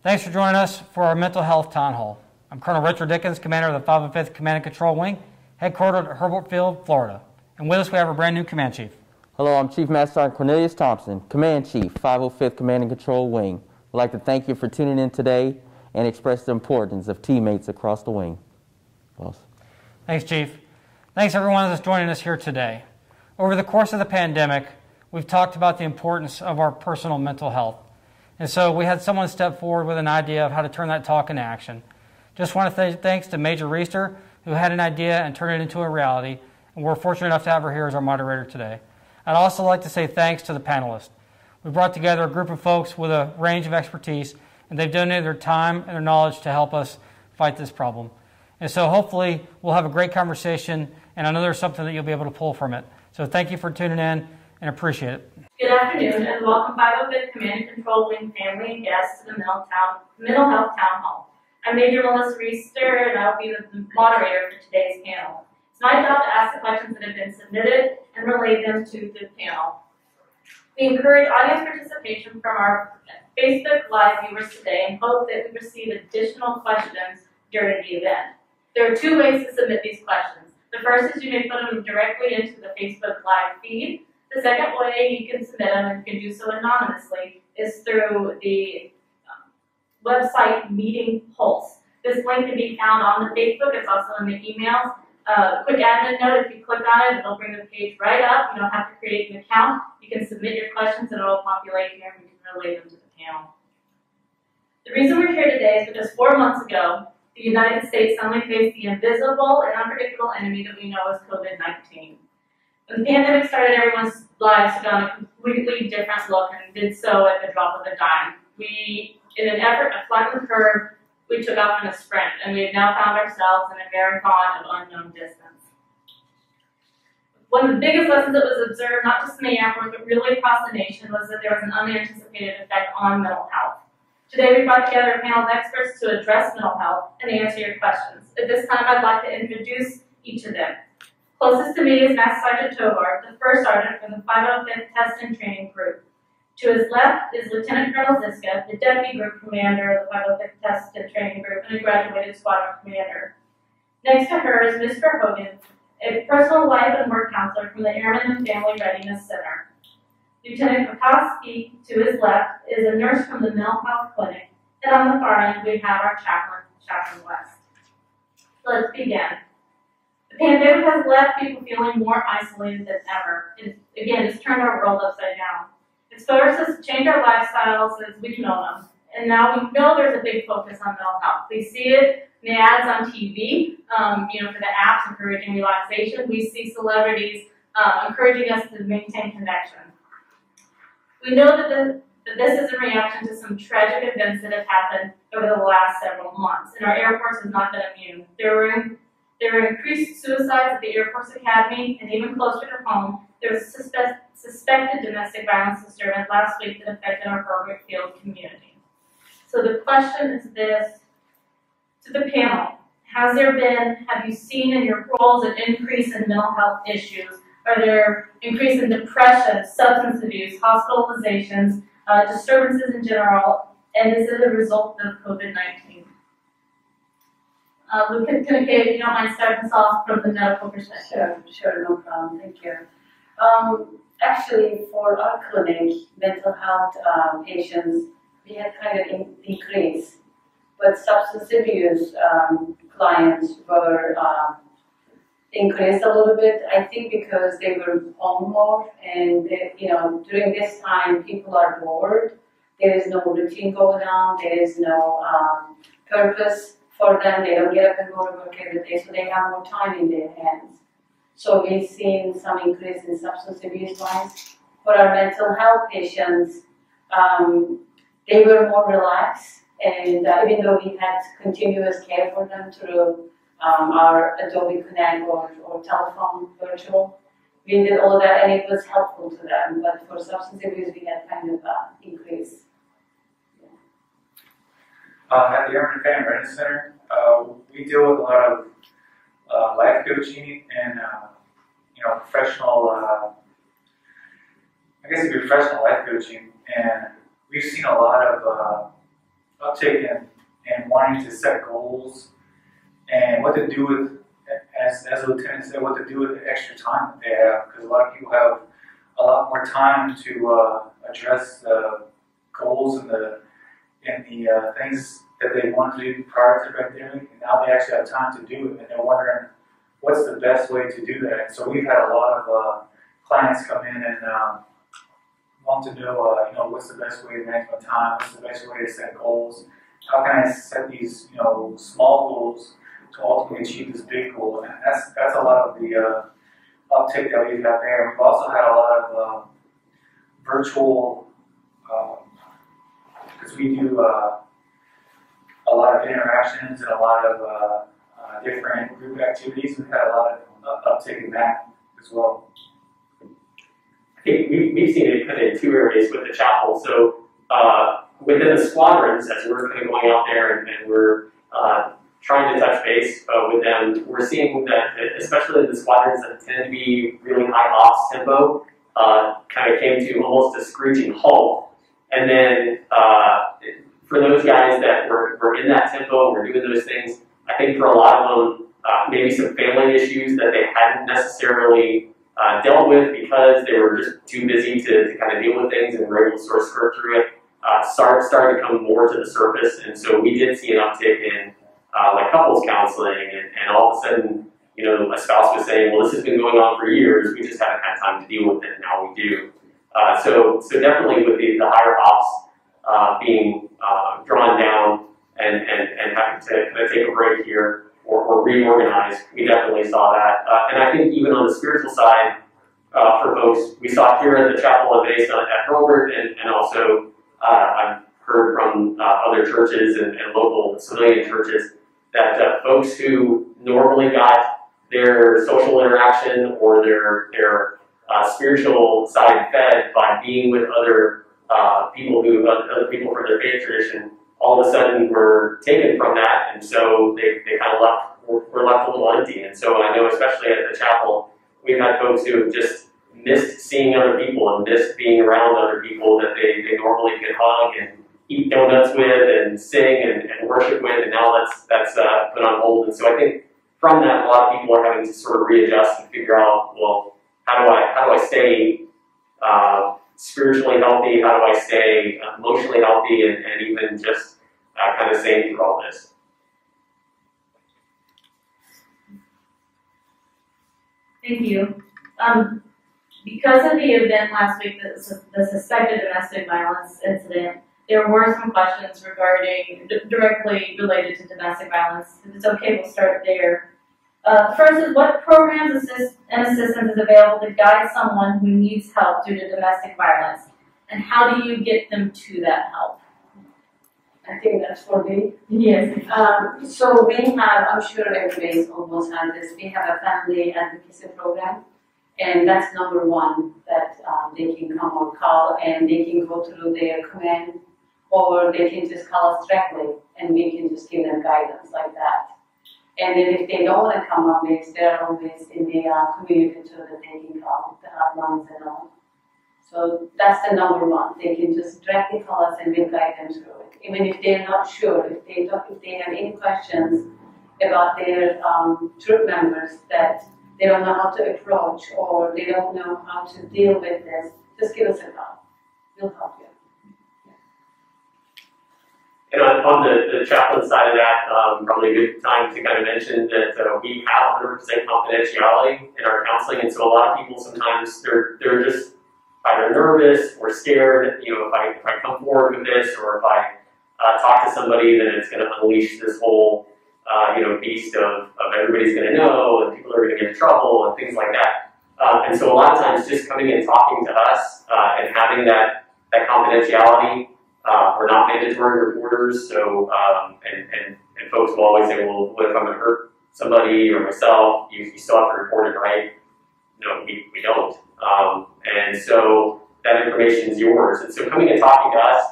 Thanks for joining us for our mental health town hall. I'm Colonel Richard Dickens, commander of the 505th Command and Control Wing, headquartered at Hurlburt Field, Florida. And with us we have our brand new command chief. Hello, I'm Chief Master Sergeant Cornelius Thompson, Command Chief, 505th Command and Control Wing. I'd like to thank you for tuning in today and express the importance of teammates across the wing. Boss. Thanks, Chief. Thanks everyone that's joining us here today. Over the course of the pandemic, we've talked about the importance of our personal mental health. And so we had someone step forward with an idea of how to turn that talk into action. Just want to say thanks to Major Reister, who had an idea and turned it into a reality, and we're fortunate enough to have her here as our moderator today. I'd also like to say thanks to the panelists. We brought together a group of folks with a range of expertise, and they've donated their time and their knowledge to help us fight this problem. And so hopefully we'll have a great conversation, and I know there's something that you'll be able to pull from it. So thank you for tuning in, and appreciate it. Good afternoon, and welcome 505th Command and Control Wing family and guests to the Mental Health Town Hall. I'm Major Melissa Reister, and I'll be the moderator for today's panel. It's my job to ask the questions that have been submitted and relay them to the panel. We encourage audience participation from our Facebook Live viewers today and hope that we receive additional questions during the event. There are two ways to submit these questions. The first is you may put them directly into the Facebook Live feed. The second way you can submit them, and you can do so anonymously, is through the website Meeting Pulse. This link can be found on the Facebook. It's also in the emails. Quick admin note, if you click on it, it'll bring the page right up. You don't have to create an account. You can submit your questions and it'll populate here and we can relay them to the panel. The reason we're here today is because 4 months ago, the United States suddenly faced the invisible and unpredictable enemy that we know as COVID-19. When the pandemic started, everyone's lives took on a completely different look and did so at the drop of a dime. We, in an effort to flatten the curve, we took off in a sprint, and we have now found ourselves in a marathon of unknown distance. One of the biggest lessons that was observed, not just in the Air Force, but really across the nation, was that there was an unanticipated effect on mental health. Today, we brought together a panel of experts to address mental health and answer your questions. At this time, I'd like to introduce each of them. Closest to me is Master Sergeant Tovar, the first sergeant from the 505th Test and Training Group. To his left is Lieutenant Colonel Ziska, the Deputy Group Commander of the 505th Test and Training Group and a graduated squadron commander. Next to her is Mr. Hogan, a personal life and work counselor from the Airmen and Family Readiness Center. Lieutenant Kokoski, to his left, is a nurse from the Mental Health Clinic, and on the far end we have our chaplain West. Let's begin. The pandemic has left people feeling more isolated than ever. It's turned our world upside down. It's forced us to change our lifestyles as we've known them. And now we know there's a big focus on mental health. We see it in the ads on TV, for the apps encouraging relaxation. We see celebrities encouraging us to maintain connection. We know that this is a reaction to some tragic events that have happened over the last several months, and our Air Force has not been immune. There were increased suicides at the Air Force Academy, and even closer to home, there was suspected domestic violence disturbance last week that affected our Hurlburt Field community. So the question is this to the panel: have you seen in your roles an increase in mental health issues? Are there increase in depression, substance abuse, hospitalizations, disturbances in general, and is it a result of COVID-19? Lieutenant Kincaid, if you don't mind starting us off from the medical perspective. Sure, no problem, thank you. Actually, for our clinic, mental health patients, we had kind of increase, but substance abuse clients were increased a little bit. I think because they were home more, and during this time, people are bored. There is no routine going on. There is no purpose for them. They don't get up and go to work every day, so they have more time in their hands. So we've seen some increase in substance abuse wise. For our mental health patients, they were more relaxed, and even though we had continuous care for them through our Adobe Connect or telephone virtual, we did all that, and it was helpful to them. But for substance abuse, we had kind of increase. At the Airmen Family Readiness Center, we deal with a lot of life coaching and professional, professional life coaching, and we've seen a lot of uptick in wanting to set goals and what to do with, as the lieutenant said, what to do with the extra time that they have, because a lot of people have a lot more time to address the goals and the things that they wanted to do prior to the pandemic, and now they actually have time to do it, and they're wondering what's the best way to do that. And so we've had a lot of clients come in and want to know, what's the best way to manage my time, what's the best way to set goals, how can I set these, small goals to ultimately achieve this big goal. And that's a lot of the uptick that we've got there. We've also had a lot of virtual, because we do a lot of interactions and a lot of different group activities. We've had a lot of uptick in that as well. I think we've seen it kind of in two areas with the chapel. So within the squadrons, as we're kind of going out there and we're trying to touch base with them, we're seeing that, especially the squadrons that tend to be really high ops tempo, kind of came to almost a screeching halt. And then for those guys that were in that tempo, were doing those things, I think for a lot of them, maybe some family issues that they hadn't necessarily dealt with because they were just too busy to kind of deal with things and were able to sort of skirt through it, started to come more to the surface. And so we did see an uptick in like couples counseling, and all of a sudden, a spouse was saying, well, this has been going on for years, we just haven't had time to deal with it, and now we do. So definitely with the higher ops being drawn down and having to kind of take a break here or reorganize, we definitely saw that. And I think even on the spiritual side, for folks, we saw here at the chapel of Base at Hurlburt, and also I've heard from other churches and local civilian churches that folks who normally got their social interaction or their spiritual side fed by being with other people from their faith tradition, all of a sudden were taken from that, and so they kind of were left a little empty. And so I know, especially at the chapel, we've had folks who have just missed seeing other people and missed being around other people that they normally could hug and eat donuts with and sing and worship with, and now that's put on hold. And so I think from that, a lot of people are having to sort of readjust and figure out, well, how do I stay spiritually healthy? How do I stay emotionally healthy and even just kind of sane through all this? Thank you. Because of the event last week, the suspected domestic violence incident, there were some questions regarding, directly related to domestic violence. If it's okay, we'll start there. The first is, what programs and assistance is available to guide someone who needs help due to domestic violence? And how do you get them to that help? I think that's for me. Yes. So we have, I'm sure everybody's almost had this, we have a family advocacy program, and that's number one, that they can come or call, and they can go through their command, or they can just call us directly, and we can just give them guidance like that. And then if they don't want to come up, there are always in the community too that they can call, the hotlines and all. So that's the number one. They can just directly call us and we'll guide them through it. Even if they're not sure, if they have any questions about their troop members that they don't know how to approach or they don't know how to deal with this, just give us a call. We'll help you. And on the chaplain side of that, probably a good time to kind of mention that we have 100% confidentiality in our counseling, and so a lot of people sometimes they're just either nervous or scared. If I come forward with this, or if I talk to somebody, then it's going to unleash this whole beast of everybody's going to know, and people are going to get in trouble and things like that. And so a lot of times, just coming and talking to us and having that confidentiality. We're not mandatory reporters, so and folks will always say, well, what if I'm going to hurt somebody or myself? You still have to report it, right? No, we don't. And so that information is yours. And so coming and talking to us,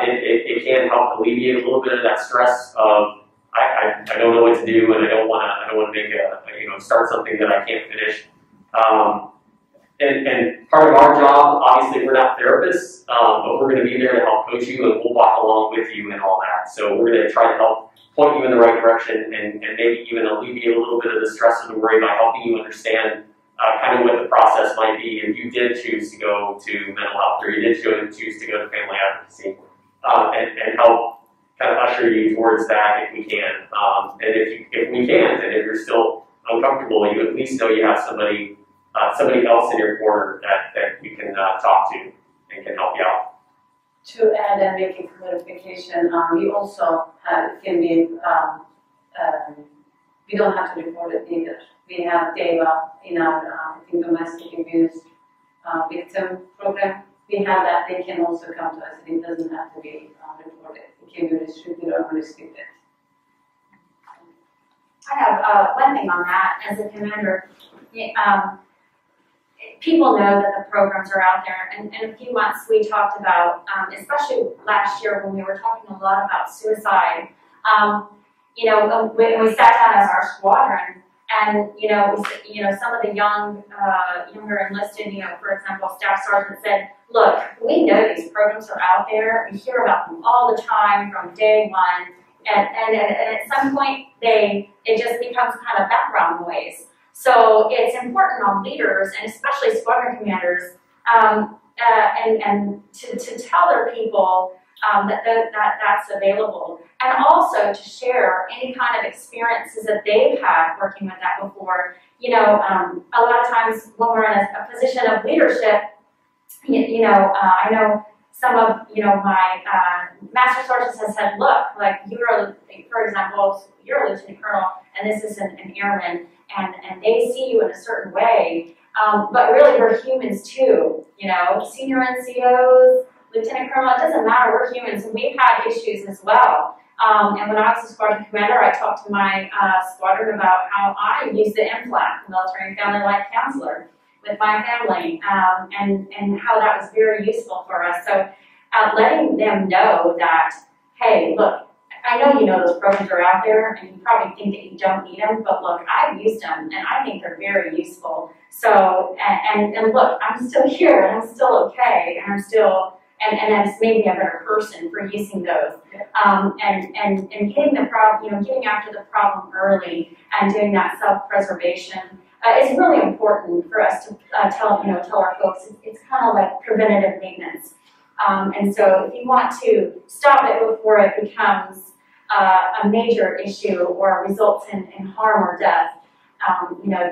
it can help alleviate a little bit of that stress of I don't know what to do, and I don't want to make start something that I can't finish. And part of our job, obviously, we're not therapists, but we're going to be there to help coach you, and we'll walk along with you and all that. So we're going to try to help point you in the right direction, and maybe even alleviate a little bit of the stress and the worry by helping you understand kind of what the process might be if you did choose to go to mental health, or you did choose to go to family advocacy, and help kind of usher you towards that if we can. And if we can't, and if you're still uncomfortable, you at least know you have somebody else in your corner that you can talk to and can help you out. To add and make a clarification, we also can be, we don't have to report it either. We have data in our domestic abuse victim program. We have that. They can also come to us, and it doesn't have to be reported. It can be restricted or unrestricted. I have one thing on that as a commander. People know that the programs are out there, and in a few months we talked about, especially last year when we were talking a lot about suicide. When we sat down as our squadron, and some of the younger enlisted, for example, Staff Sergeant said, "Look, we know these programs are out there. We hear about them all the time from day one, and at some point it just becomes kind of background noise." So it's important on leaders, and especially squadron commanders, and to tell their people that's available, and also to share any kind of experiences that they've had working with that before. A lot of times when we're in a position of leadership, I know some of my master sergeants have said, "Look, like for example, you're a lieutenant colonel, and this is an airman." And they see you in a certain way, but really we're humans too, senior NCOs, lieutenant colonel, it doesn't matter, we're humans, and we've had issues as well. And when I was a squadron commander, I talked to my squadron about how I use the MFLAC, Military and Family Life Counselor, with my family, and how that was very useful for us. So letting them know that, hey, look, I know you know those programs are out there, and you probably think that you don't need them, but look, I've used them, and I think they're very useful. So, and look, I'm still here, and I'm still okay, and I'm still, and that's made me a better person for using those. And hitting the problem, getting after the problem early, and doing that self-preservation is really important for us to tell our folks. It's kind of like preventative maintenance. And so if you want to stop it before it becomes a major issue or results in harm or death,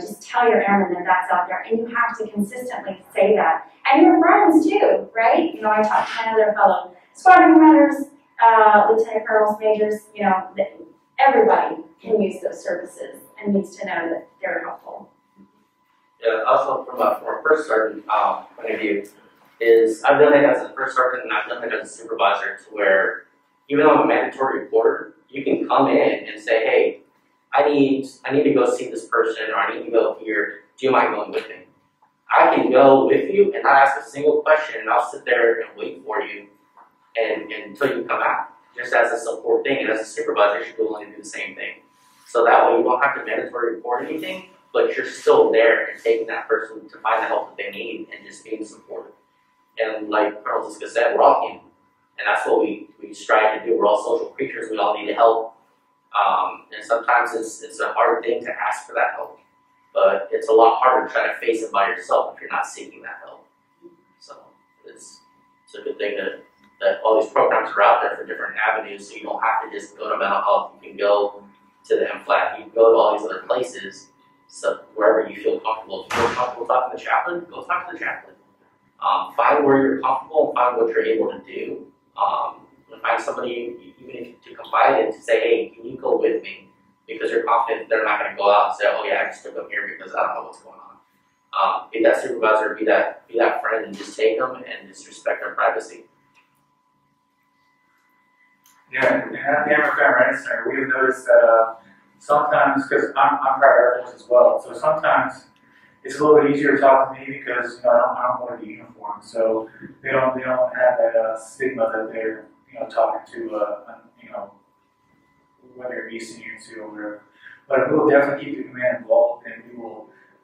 just tell your airmen that that's out there, and you have to consistently say that. And your friends too, right? I talk to my other fellow squadron commanders, lieutenant colonels, majors, everybody can use those services and needs to know that they're helpful. Yeah, also from a first sergeant point of view, is I've done it as a first sergeant and I've done it as a supervisor, to where even though I'm a mandatory reporter, you can come in and say, "Hey, I need to go see this person, or I need to go here. Do you mind going with me?" I can go with you and not ask a single question, and I'll sit there and wait for you and until you come out, just as a support thing. And as a supervisor, you should be willing to do the same thing. So that way you don't have to mandatory report anything, but you're still there and taking that person to find the help that they need and just being supportive. And like Colonel Ziska said, we're all human. And that's what we strive to do. We're all social creatures. We all need help. And sometimes it's a hard thing to ask for that help. But it's a lot harder to try to face it by yourself if you're not seeking that help. So it's a good thing that all these programs are out there for different avenues, so you don't have to just go to mental health. You can go to the MFLAC. You can go to all these other places, so wherever you feel comfortable. If you feel comfortable talking to the chaplain, go talk to the chaplain. Find where you're comfortable and find what you're able to do. Find somebody, even if to confide in, to say, "Hey, can you go with me?" Because you're confident they're not going to go out and say, "Oh yeah, I just took them here because I don't know what's going on." Be that supervisor, be that friend, and just take them and just respect their privacy. Yeah, and at the Amateur Readiness Center, we have noticed that sometimes, because I'm prior Air Force as well, so sometimes it's a little bit easier to talk to me because I don't wear the uniform, so they don't have that stigma that they're talking to whether it be senior to or whatever. But we will definitely keep the command involved, and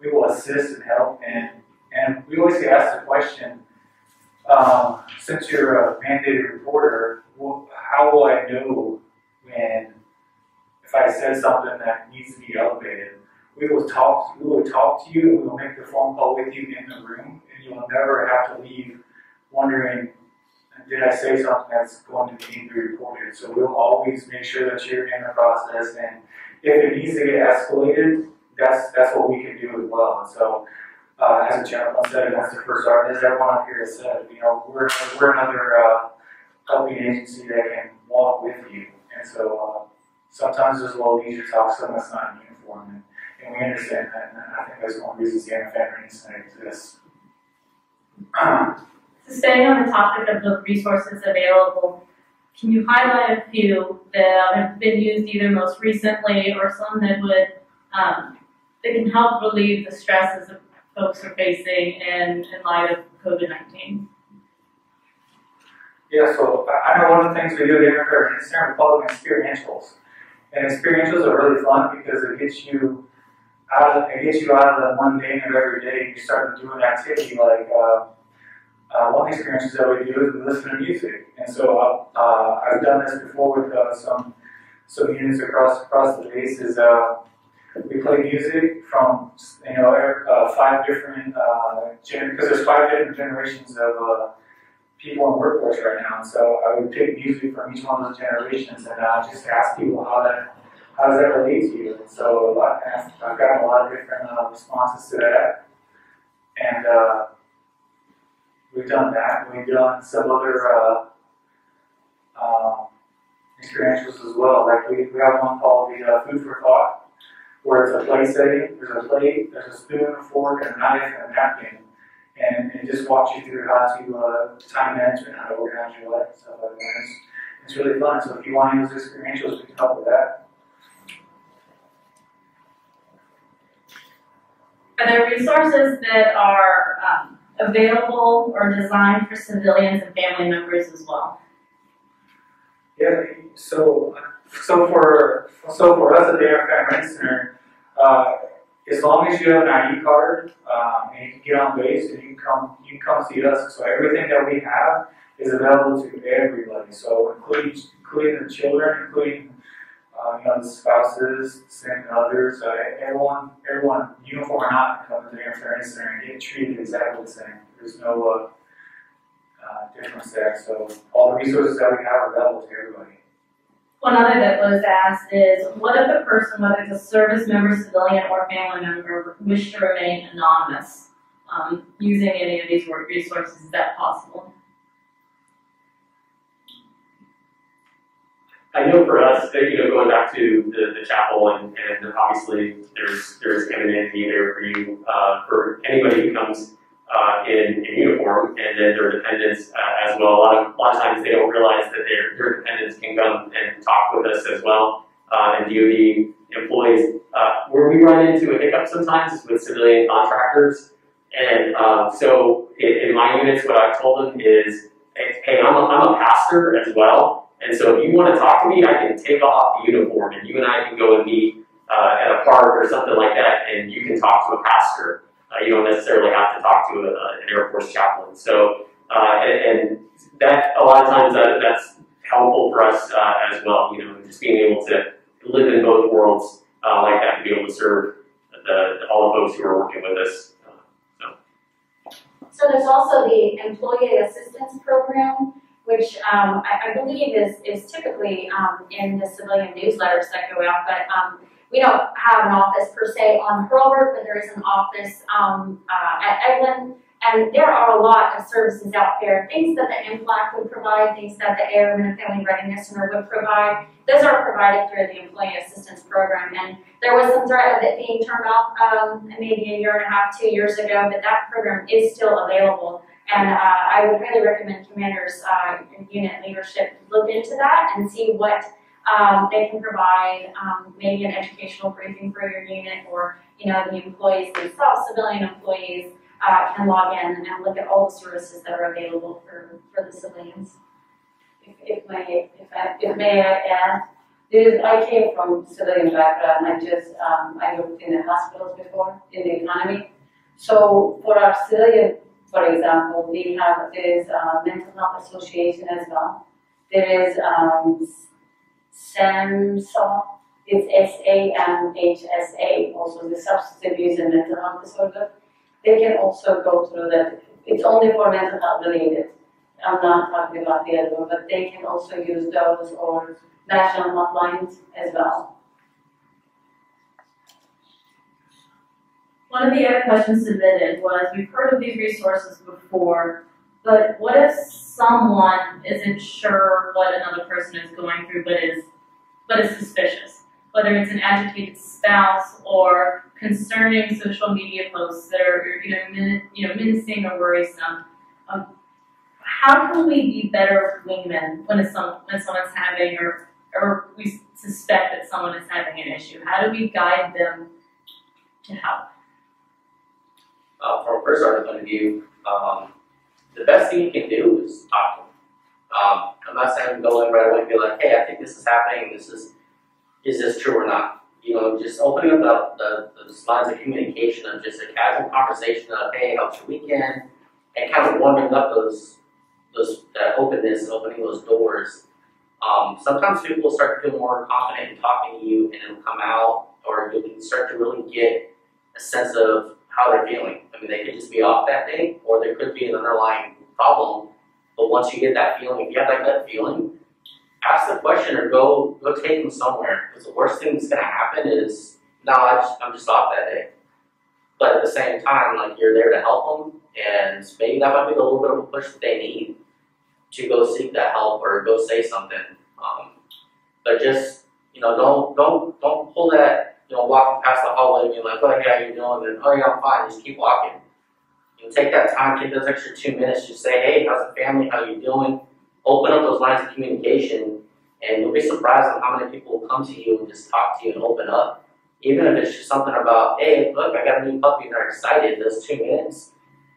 we will assist and help and And we always get asked the question, since you're a mandated reporter, how will I know if I said something that needs to be elevated? We will talk to you, and we will make the phone call with you in the room, and you will never have to leave wondering, did I say something that's going to need to be reported? So we'll always make sure that you're in the process, and if it needs to get escalated, that's what we can do as well. And so, as the gentleman said, that's the first sergeant, as everyone up here has said, we're another helping agency that can walk with you. And so sometimes there's a little leisure talk, so that's not in uniform, and we understand that, and I think that's one of the reasons the anti-family incident exists. So staying on the topic of the resources available, can you highlight a few that have been used either most recently or some that would that can help relieve the stresses that folks are facing in light of COVID-19? Yeah, so I know one of the things we do at the Hurlburt Field, we call them experientials. And experientials are really fun because it gets you out of the mundane of every day. You start doing activity like one of the experiences that we do is we listen to music. And so I've done this before with some units across the base. Is we play music from 5 different because there's 5 different generations of people in the workforce right now. And so I would pick music from each one of those generations and just ask people how does that relate to you. And so I've gotten a lot of different responses to that. And we've done that. We've done some other experientials as well. Like we have one called the Food for Thought, where it's a plate setting. There's a plate, there's a spoon, a fork, and a knife, and a napkin. And it just walks you through how to time management, how to organize your life, and stuff like that. It's really fun. So if you want to use this experientials, we can help with that. Are there resources that are available or designed for civilians and family members as well? Yeah. So for us at the Air Family Center, as long as you have an ID card and you can get on base and you can come see us. So everything that we have is available to everybody. So including the children, including the spouses, significant others, everyone, uniform or not, can come to the Air Family Center and get treated exactly the same. There's no difference there. So all the resources that we have are available to everybody. One other that was asked is, what if the person, whether it's a service member, civilian, or family member, wish to remain anonymous using any of these resources? Is that possible? I know for us, going back to the chapel, and obviously there's anonymity there for you, for anybody who comes in uniform, and then their dependents as well. A lot of times they don't realize that their dependents can come and talk with us as well, and DoD employees. Where we run into a hiccup sometimes is with civilian contractors, and so in my units, what I've told them is, hey, I'm a pastor as well, and so if you want to talk to me, I can take off the uniform, and you and I can go and meet at a park or something like that, and you can talk to a pastor. You don't necessarily have to talk to an Air Force chaplain. So, and that a lot of times that's helpful for us as well. Just being able to live in both worlds like that, to be able to serve all the folks who are working with us. So there's also the Employee Assistance Program, which I believe is typically in the civilian newsletters that go out, but we don't have an office per se on Hurlburt, but there is an office at Eglin, and there are a lot of services out there, things that the MPLAC would provide, things that the Airmen and Family Readiness Center would provide. Those are provided through the Employee Assistance Program, and there was some threat of it being turned off maybe a year and a half, 2 years ago, but that program is still available. And I would highly recommend commanders and unit leadership look into that and see what they can provide, maybe an educational briefing for your unit, or the employees themselves, civilian employees, can log in and look at all the services that are available for the civilians. If may I add, I came from civilian background. I worked in the hospitals before, in the economy. So for our civilian, for example, there is a mental health association as well. There is SAMHSA, it's SAMHSA, also the substance abuse and mental health disorder. They can also go through that. It's only for mental health related. I'm not talking about the other one, but they can also use those or national hotlines as well. One of the other questions submitted was, we've heard of these resources before, but what if someone isn't sure what another person is going through, but is suspicious? Whether it's an agitated spouse or concerning social media posts that are menacing or worrisome. How can we be better wingmen when someone's having or we suspect that someone is having an issue? How do we guide them to help? From a first order point of view, the best thing you can do is talk to them. I'm not saying go in right away and be like, hey, I think this is happening. Is this true or not? Just opening up the lines of communication of just a casual conversation of, hey, how's your weekend? And kind of warming up that openness and opening those doors. Sometimes people will start to feel more confident in talking to you, and it'll come out, or you can start to really get a sense of how they're feeling. I mean, they could just be off that day, or there could be an underlying problem. But once you get that feeling, if you have that gut feeling, ask the question or go take them somewhere. Because the worst thing that's going to happen is, no, I'm just off that day. But at the same time, like, you're there to help them, and maybe that might be a little bit of a push that they need to go seek that help or go say something. But just, don't pull that, walking past the hallway and being like, oh, yeah, how you doing? And, oh, yeah, I'm fine. Just keep walking. Take that time, take those extra 2 minutes, just say, hey, how's the family? How you doing? Open up those lines of communication, and you'll be surprised at how many people will come to you and just talk to you and open up. Even if it's just something about, hey, look, I got a new puppy and they're excited, those 2 minutes,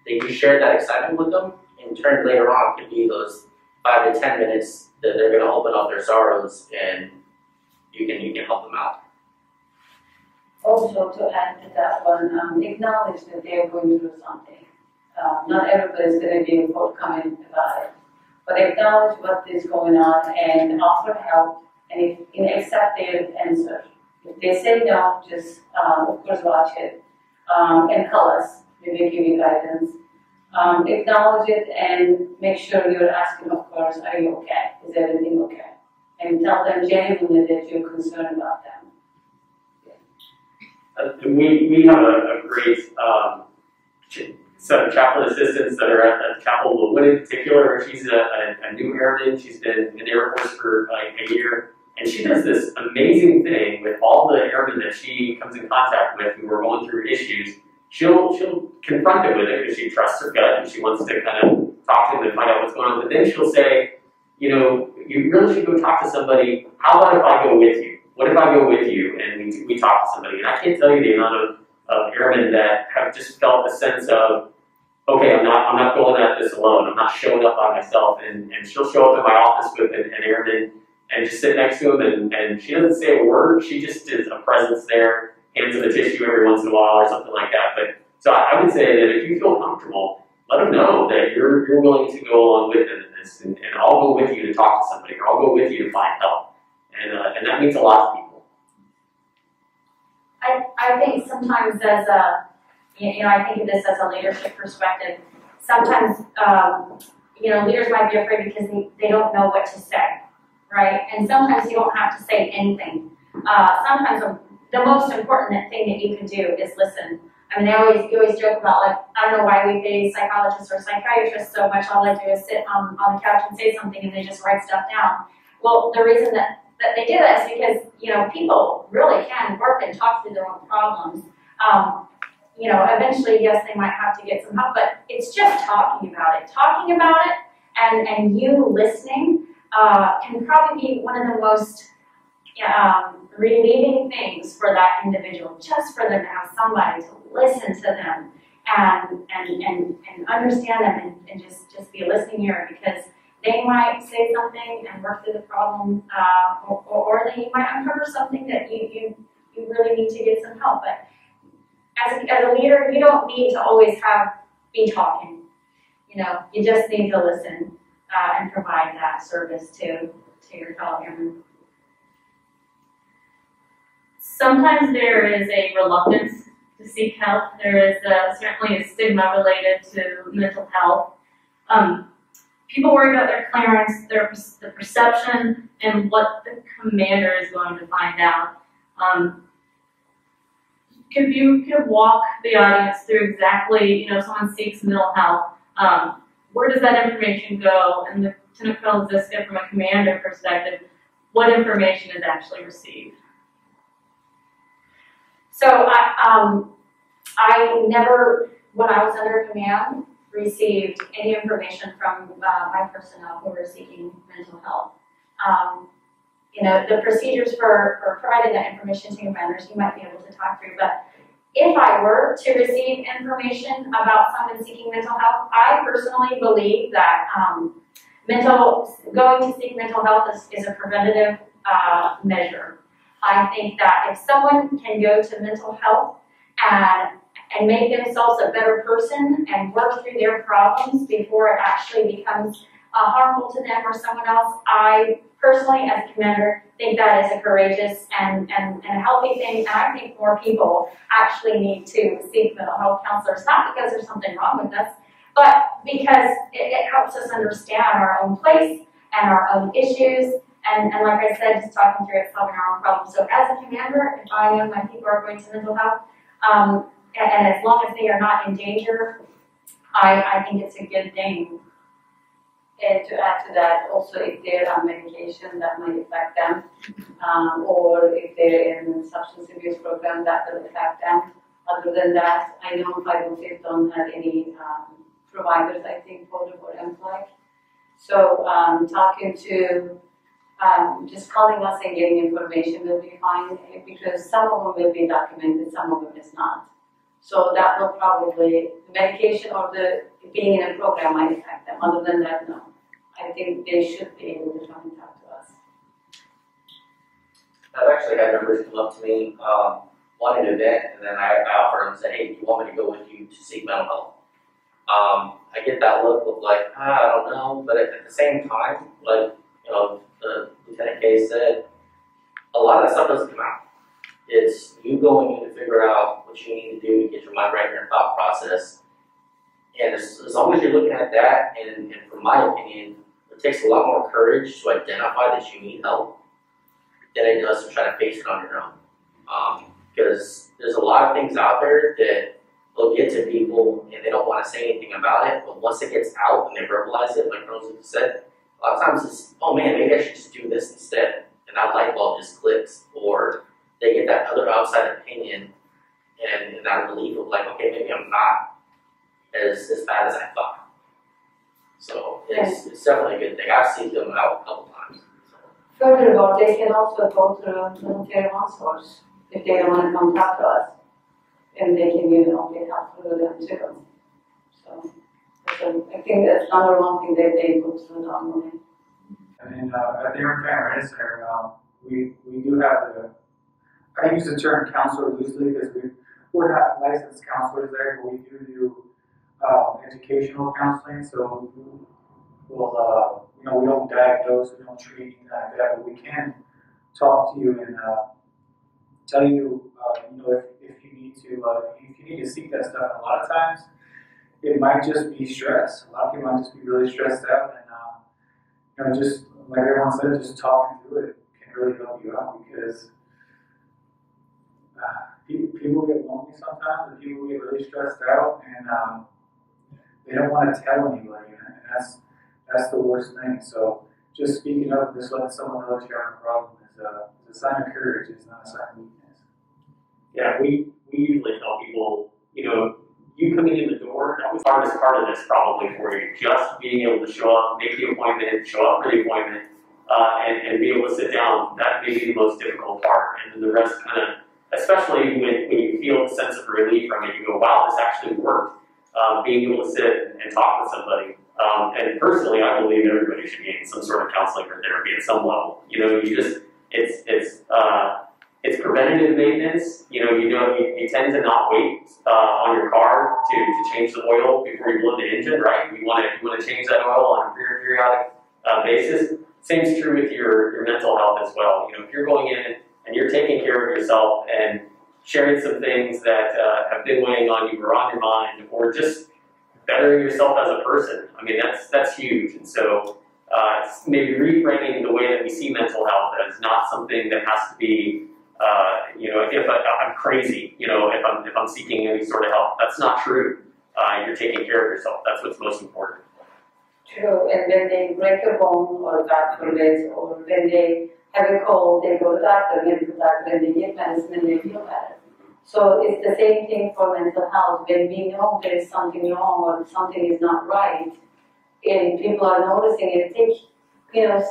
that you share that excitement with them, in turn later on could be those 5 to 10 minutes that they're going to open up their sorrows, and you can help them out. Also, to add to that one, acknowledge that they're going through something. Not everybody's going to be forthcoming about it, but acknowledge what is going on and offer help, and accept their answer. If they say no, just of course watch it and call us. We will give you guidance. Acknowledge it and make sure you're asking, of course, are you okay? Is everything okay? And tell them genuinely that you're concerned about them. We have a great set of chaplain assistants that are at the Chapel of Wood in particular. She's a new airman. She's been in the Air Force for like a year. And she does this amazing thing with all the airmen that she comes in contact with who are going through issues. She'll confront them with it because she trusts her gut and she wants to kind of talk to them and find out what's going on. But then she'll say, you really should go talk to somebody. How about if I go with you? What if I go with you and we talk to somebody? And I can't tell you the amount of airmen that have just felt a sense of, okay, I'm not going at this alone. I'm not showing up by myself. And she'll show up in my office with an airman and just sit next to him, and she doesn't say a word. She just is a presence there, hands him a tissue every once in a while or something like that. But so I would say that if you feel comfortable, let them know that you're willing to go along with them in this, and I'll go with you to talk to somebody, or I'll go with you to find help, and that means a lot to people. I think sometimes as a, I think of this as a leadership perspective. Sometimes, leaders might be afraid because they don't know what to say, right? And sometimes you don't have to say anything. Sometimes the most important thing that you can do is listen. I mean, you always joke about, like, I don't know why we pay psychologists or psychiatrists so much. All I do is sit on the couch and say something and they just write stuff down. Well, the reason that they do that is because, people really can work and talk through their own problems. Eventually, yes, they might have to get some help, but it's just talking about it. Talking about it and you listening can probably be one of the most relieving things for that individual, just for them to have somebody to listen to them and understand them and just be a listening ear, because they might say something and work through the problem, or they might uncover something that you really need to get some help. But as a leader, you don't need to always be talking. You know, you just need to listen and provide that service to your fellow airmen. Sometimes there is a reluctance to seek help. There is certainly a stigma related to mental health. People worry about their clearance, the perception, and what the commander is going to find out. If you could walk the audience through exactly, if someone seeks mental health, where does that information go? And the Lieutenant Colonel Ziska, from a commander perspective, what information is actually received? So I never, when I was under command, received any information from my personnel who were seeking mental health. The procedures for providing that information to commanders, you might be able to talk through, but if I were to receive information about someone seeking mental health, I personally believe that going to seek mental health is a preventative measure. I think that if someone can go to mental health and make themselves a better person and work through their problems before it actually becomes harmful to them or someone else, I personally, as a commander, think that is a courageous and a healthy thing. And I think more people actually need to seek mental health counselors, not because there's something wrong with us, but because it helps us understand our own place and our own issues. And like I said, just talking through it, solving our own problems. So as a commander, if I know my people are going to mental health, and as long as they are not in danger, I think it's a good thing. And to add to that, also if they're on medication that might affect them, or if they're in a substance abuse program that will affect them. Other than that, I know 505 don't have any providers, I think, for employee. So talking to, just calling us and getting information will be fine, because some of them will be documented, some of them is not. So that will probably, the medication or the being in a program might affect them. Other than that, no. I think they should be able to come and talk to us. I've actually had members come up to me, wanting an event, and then I offer them and say, hey, do you want me to go with you to seek mental health? I get that look of like, I don't know, but at the same time, like, the Lieutenant K said, a lot of that stuff doesn't come out. It's you going in to figure out what you need to do to get your mind right in your thought process. And as long as you're looking at that, and from my opinion, it takes a lot more courage to identify that you need help than it does to try to face it on your own. Because there's a lot of things out there that will get to people and they don't want to say anything about it, but once it gets out and they verbalize it, like Rose said, a lot of times it's, oh man, maybe I should just do this instead. And that light bulb just clicks, or they get that other outside opinion and that relief of like, okay, maybe I'm not as bad as I thought. So it's definitely a good thing. I've seen them out a couple times. Furthermore, they can also go through military counselors if they don't want to come talk to us. And they can, get help through them too. So I think that's another one thing that they go through normally. And at the Air Family Readiness Center, we do have I use the term counselor loosely because we're not licensed counselors there, but we do educational counseling. So we'll, we don't diagnose, we don't treat anything like that, but we can talk to you and tell you, if you need to seek that stuff. And a lot of times, it might just be stress. A lot of people might just be really stressed out, and just like everyone said, just talking through it can really help you out, because people get lonely sometimes, and people get really stressed out, and they don't want to tell anybody, and that's the worst thing. So just speaking up, just letting someone know that you have a problem is a sign of courage. It's not a sign of weakness. Yeah, we usually tell people, you coming in the door, that was the hardest part of this probably for you. Just being able to show up, make the appointment, show up for the appointment, and be able to sit down. That may be the most difficult part. And then the rest kind of, especially when you feel a sense of relief from it, you go, wow, this actually worked. Being able to sit and talk with somebody. And personally, I believe everybody should be in some sort of counseling or therapy at some level. It's preventative maintenance. You tend to not wait on your car to change the oil before you load the engine, right? You want to change that oil on a periodic basis. Same is true with your mental health as well. If you're going in and you're taking care of yourself and sharing some things that have been weighing on you or on your mind, or just bettering yourself as a person, I mean, that's huge. And so it's maybe reframing the way that we see mental health as not something that has to be, if I'm crazy, if I'm seeking any sort of help. That's not true. You're taking care of yourself. That's what's most important. True, and when they break a bone or God forbid, or when they have a cold, they go to the doctor, medical doctor, and they get medicine and they feel better. So it's the same thing for mental health. When we know there is something wrong or something is not right, and people are noticing it,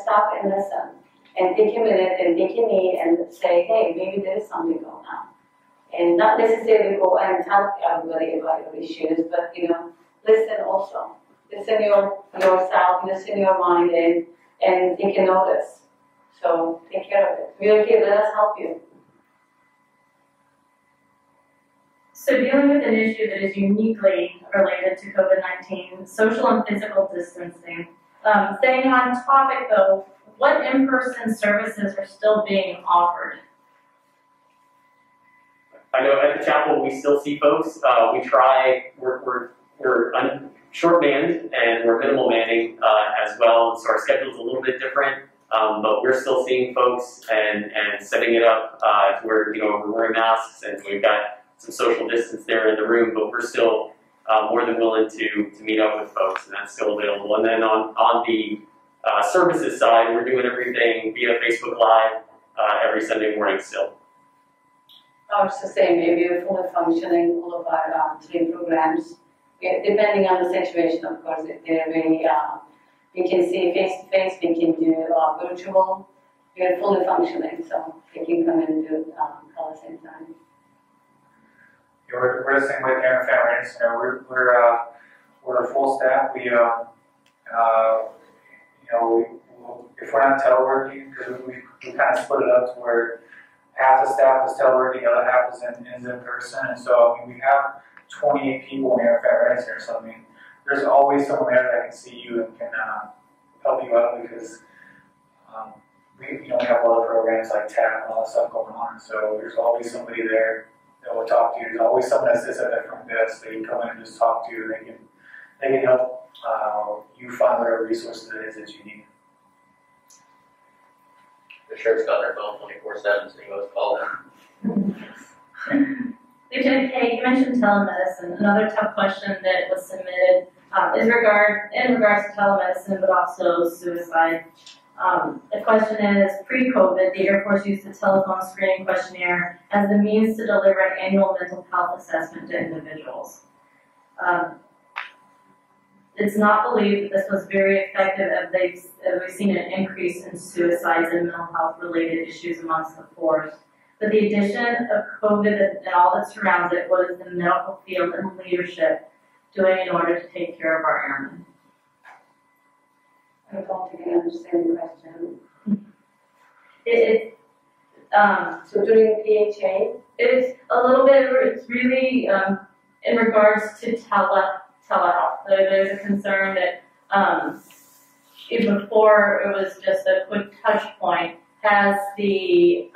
stop and listen. And take a minute and take a knee and say, hey, maybe there is something going on. And not necessarily go and tell everybody about your issues, but listen also. Listen yourself, listen your mind, and take a notice. So take care of it. We're here, let us help you. So dealing with an issue that is uniquely related to COVID-19, social and physical distancing. Staying on topic though, what in-person services are still being offered? I know at the chapel we still see folks. We're short manned and we're minimal manning as well, so our schedule's a little bit different. But we're still seeing folks and setting it up to where we're wearing masks and we've got some social distance there in the room, but we're still more than willing to meet up with folks, and that's still available. And then on the services side, we're doing everything via Facebook Live every Sunday morning still. It's the same. Maybe we're fully functioning all of our 3 programs. Depending on the situation, of course, if they're very, we can see face-to-face, we can do virtual. We're fully functioning, so they can come in and do at the same time. We're the same way here in Family. We're a full staff. If we're not teleworking, because we kind of split it up to where half the staff is teleworking, the other half is in person, and so we have 28 people in our Family here. So there's always someone there that can see you and can help you out, because we have other programs like TAP and all that stuff going on. So there's always somebody there that will talk to you. There's always someone that sits at that front desk that you can come in and just talk to. They can help you find whatever resources it is that you need. The sheriff's got their phone 24/7, so you always call them. Lieutenant Kay, you mentioned telemedicine. Another tough question that was submitted in regards to telemedicine, but also suicide. The question is, pre-COVID, the Air Force used the telephone screening questionnaire as the means to deliver an annual mental health assessment to individuals. It's not believed that this was very effective, as we've seen an increase in suicides and mental health related issues amongst the force. But the addition of COVID and all that surrounds it, what is the medical field and leadership doing in order to take care of our airmen? I don't think I understand the question. So during PHA? It's a little bit, it's really in regards to telehealth. There's a concern that before it was just a quick touch point. Has the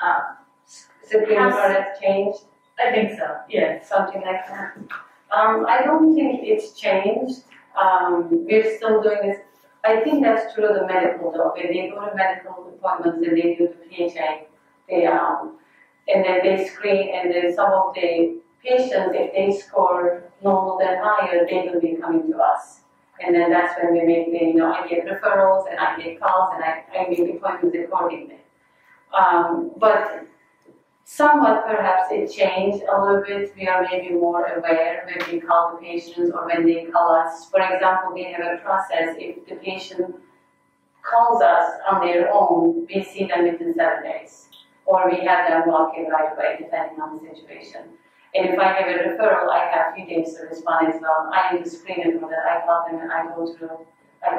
Supreme Court has changed? I think so, yes. Something like that. I don't think it's changed. We're still doing this. I think that's true of the medical though. When they go to medical appointments and they do the PHA, and then they screen, and then some of the patients, if they score normal than higher, they will be coming to us. And then that's when we make the, I get referrals and I get calls and I make appointments accordingly. But somewhat perhaps it changed a little bit. We are maybe more aware when we call the patients or when they call us. For example, we have a process. If the patient calls us on their own, we see them within 7 days. Or we have them walk in right away, depending on the situation. And if I have a referral, I have a few days to respond as well. I need to screen it for that. I call them and I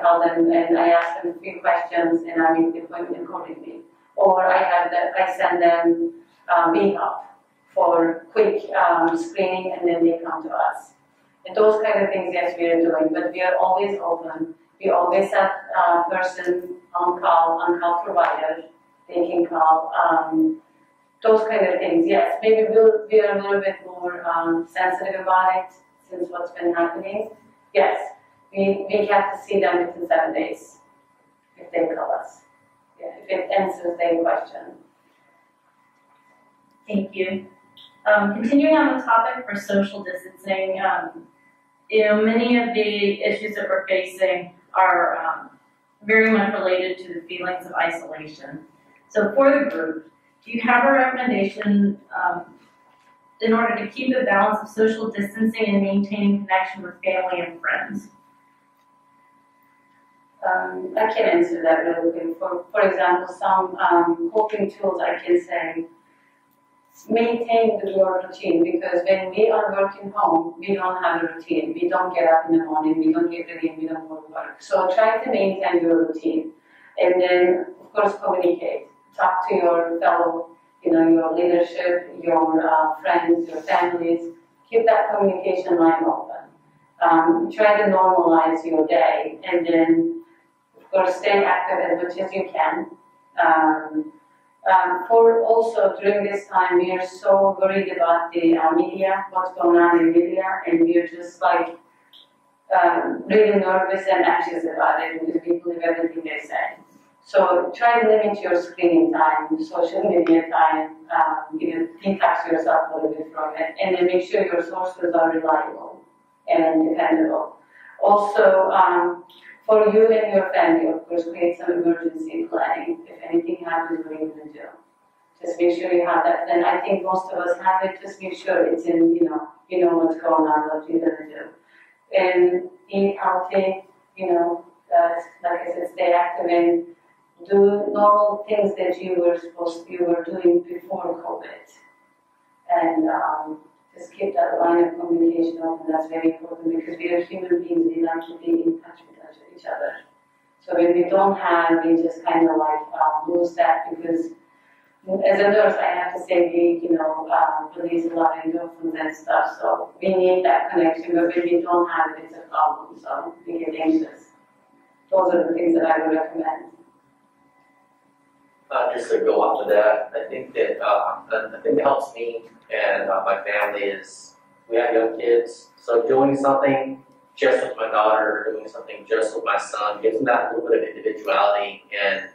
call them and I ask them a few questions and I make the appointment accordingly. Or I send them we help for quick screening, and then they come to us. And those kind of things, yes, we are doing, but we are always open. We always have a person on call provider. They can call. Those kind of things, yes. Maybe we'll be a little bit more sensitive about it since what's been happening. Yes, we have to see them within 7 days if they call us. Yeah, if it answers their question. Thank you. Continuing on the topic for social distancing, many of the issues that we're facing are very much related to the feelings of isolation. So for the group, do you have a recommendation in order to keep a balance of social distancing and maintaining connection with family and friends? I can answer that really quick. For example, some coping tools I can say, maintain your routine, because when we are working home, we don't have a routine. We don't get up in the morning, we don't get ready, we don't go to work. So try to maintain your routine. And then, of course, communicate. Talk to your fellow, your leadership, your friends, your families. Keep that communication line open. Try to normalize your day, and then, of course, stay active as much as you can. For also during this time, we are so worried about the media, what's going on in media, and we are just like really nervous and anxious about it because we believe everything they say. So try to limit your screening time, social media time, detox yourself a little bit from it, and then make sure your sources are reliable and dependable. Also, for you and your family, of course, create some emergency planning. If anything happens, what are you going to do? Just make sure you have that. And I think most of us have it. Just make sure it's in, you know what's going on, what you're going to do. And eat healthy, like I said, stay active and do normal things that you were doing before COVID. And just keep that line of communication open. That's very important because we are human beings. We like to be in touch with each other. So when we don't have, we just kind of like lose that, because as a nurse, I have to say we, release a lot of endorphins and stuff. So we need that connection, but when we don't have it, it's a problem. So we get anxious. Those are the things that I would recommend. Just to go off of that, I think that the thing that helps me and my family is we have young kids, so doing something just with my daughter, doing something just with my son gives them that little bit of individuality and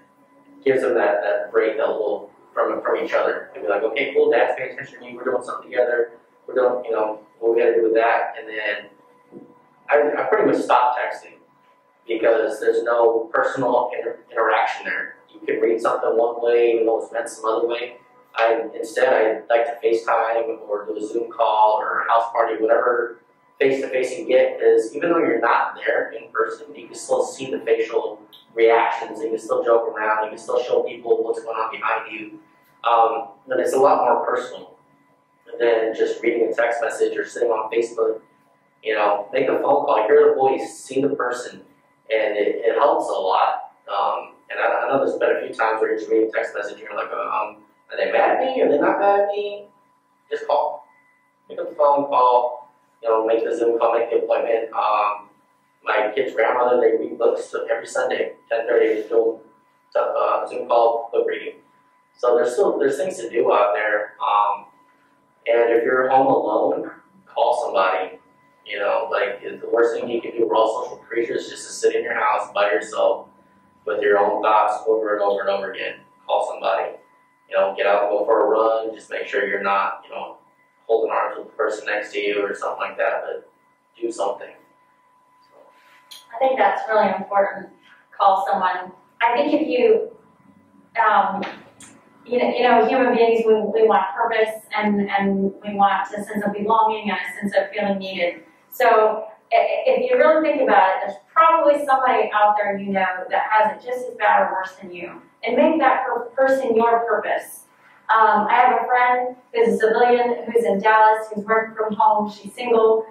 gives them that break a little from each other. And be like, okay, cool, Dad's paying attention to you, we're doing something together, we're doing, what we gotta do with that. And then I pretty much stopped texting because there's no personal interaction there. You can read something one way, even though it's meant some other way. Instead, I like to FaceTime or do a Zoom call or a house party, whatever face-to-face you get, because even though you're not there in person, you can still see the facial reactions, you can still joke around, you can still show people what's going on behind you. But it's a lot more personal than just reading a text message or sitting on Facebook. Make a phone call, hear the voice, see the person, and it helps a lot. And I know there's been a few times where you're just reading a text message and you're like, are they mad at me? Are they not mad at me? Just call. Pick up the phone, call, make the Zoom call, make the appointment. My kid's grandmother, they read books every Sunday, 10:30, they do Zoom call, book reading. So there's things to do out there. And if you're home alone, call somebody. The worst thing you can do, we're all social creatures, just to sit in your house by yourself with your own thoughts over and over and over again. Call somebody. Get out and go for a run. Just make sure you're not, holding arms with the person next to you or something like that, but do something. I think that's really important. Call someone. I think if you, human beings, we want purpose and we want a sense of belonging and a sense of feeling needed. So if you really think about it, there's probably somebody out there that has it just as bad or worse than you. And make that person your purpose. I have a friend who's a civilian who's in Dallas, who's working from home, she's single,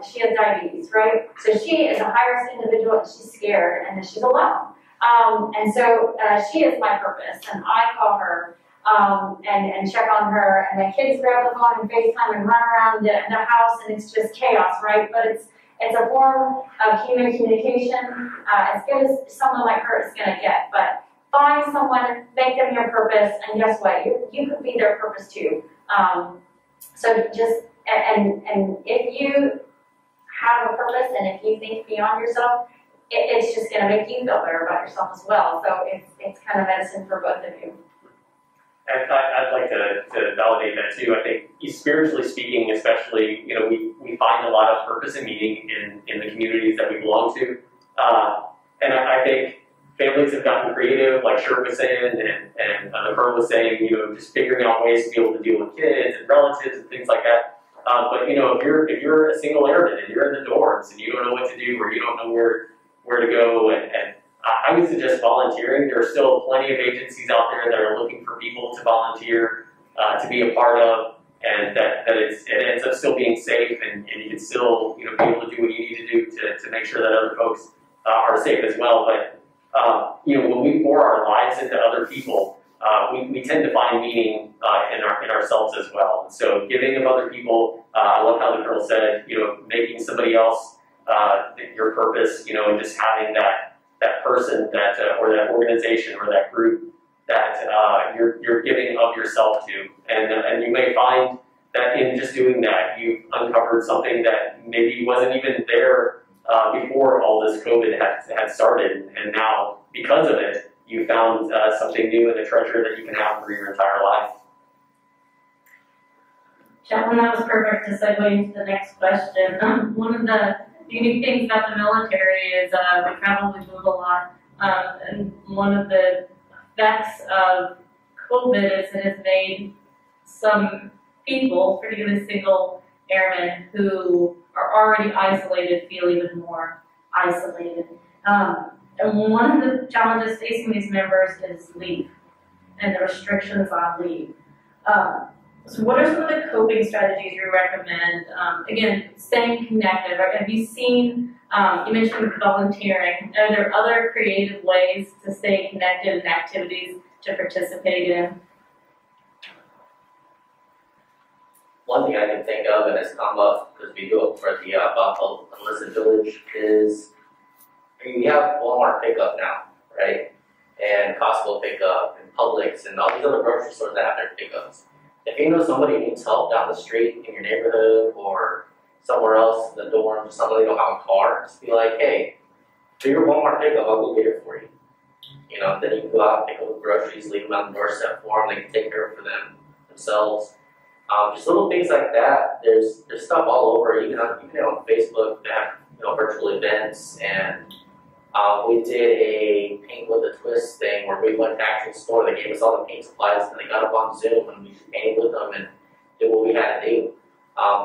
she has diabetes, right? So she is a high-risk individual and she's scared and she's alone. And so she is my purpose, and I call her and check on her, and the kids grab the phone and FaceTime and run around the house, and it's just chaos, right? But it's a form of human communication, as good as someone like her is going to get. But find someone, make them your purpose, and guess what? You could be their purpose too. So just, and if you have a purpose, and if you think beyond yourself, it's just going to make you feel better about yourself as well. So it's kind of medicine for both of you. I'd like to validate that too. I think spiritually speaking, especially, we find a lot of purpose and meaning in the communities that we belong to. And I think families have gotten creative, like Sher was saying, and Vern was saying, just figuring out ways to be able to deal with kids and relatives and things like that. But if you're a single airman and you're in the dorms and you don't know what to do or you don't know where to go, and I would suggest volunteering. There are still plenty of agencies out there that are looking for people to volunteer, to be a part of, and that it ends up still being safe, and you can still be able to do what you need to do to make sure that other folks are safe as well. But when we pour our lives into other people, we tend to find meaning in ourselves as well. And so giving of other people, I love how the Colonel said, making somebody else your purpose, and just having that person that or that organization or that group that you're giving of yourself to, and you may find that in just doing that, you've uncovered something that maybe wasn't even there before all this COVID had started, and now because of it, you found something new and a treasure that you can have for your entire life. Chaplain, that was perfect to segue into the next question. One of the unique things about the military is we travel, we move a lot, and one of the effects of COVID is it has made some people, particularly single airmen who are already isolated, feel even more isolated. And one of the challenges facing these members is leave and the restrictions on leave. So what are some of the coping strategies you recommend? Again, staying connected, right? Have you seen, you mentioned volunteering. Are there other creative ways to stay connected and activities to participate in? One thing I can think of, and it's come up because we do it for the Buffalo Enlisted Village, is we have Walmart pickup now, right? And Costco pickup, and Publix, and all these other grocery stores that have their pickups. If you know somebody needs help down the street in your neighborhood or somewhere else in the dorms, somebody don't have a car, just be like, hey, do your Walmart pickup, I'll go get it for you. Then you can go out and pick up the groceries, leave them on the doorstep for them, they can take care of it for themselves. Just little things like that. There's stuff all over, even on Facebook, that have virtual events, and we did a paint with a twist thing where we went to the actual store, they gave us all the paint supplies, and they got up on Zoom, and we just painted with them and did what we had to do.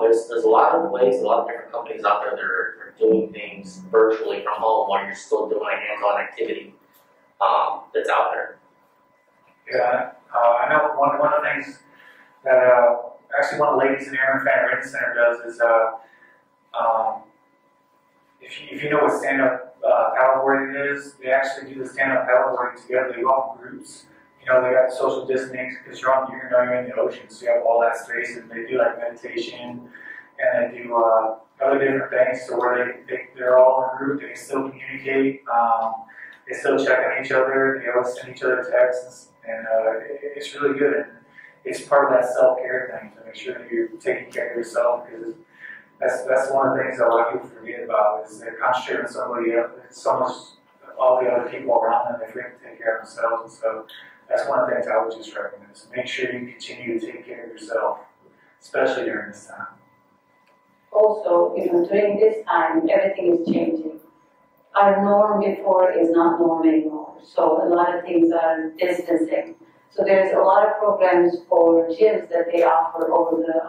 There's a lot of ways, a lot of different companies out there that are doing things virtually from home while you're still doing a hands-on activity that's out there. Yeah, I know one of the things that actually one of the ladies in the Airman Fan Training Center does is if you know what stand-up paddleboarding is, they actually do the stand-up paddleboarding together. They go out in groups. They got the social distancing because you're in the ocean, so you have all that space, and they do like meditation, and they do other different things. So where they're all in a group, they can still communicate. They still check on each other. They always send each other texts, and it's really good. And it's part of that self-care thing to make sure that you're taking care of yourself, because that's one of the things that a lot of people forget about is they're concentrating on somebody else, all the other people around them. They forget to take care of themselves, and so that's one of the things I would just recommend is make sure you continue to take care of yourself, especially during this time. Also, during this time, everything is changing. Our norm before is not norm anymore, so a lot of things are distancing. So there's a lot of programs for gyms that they offer over the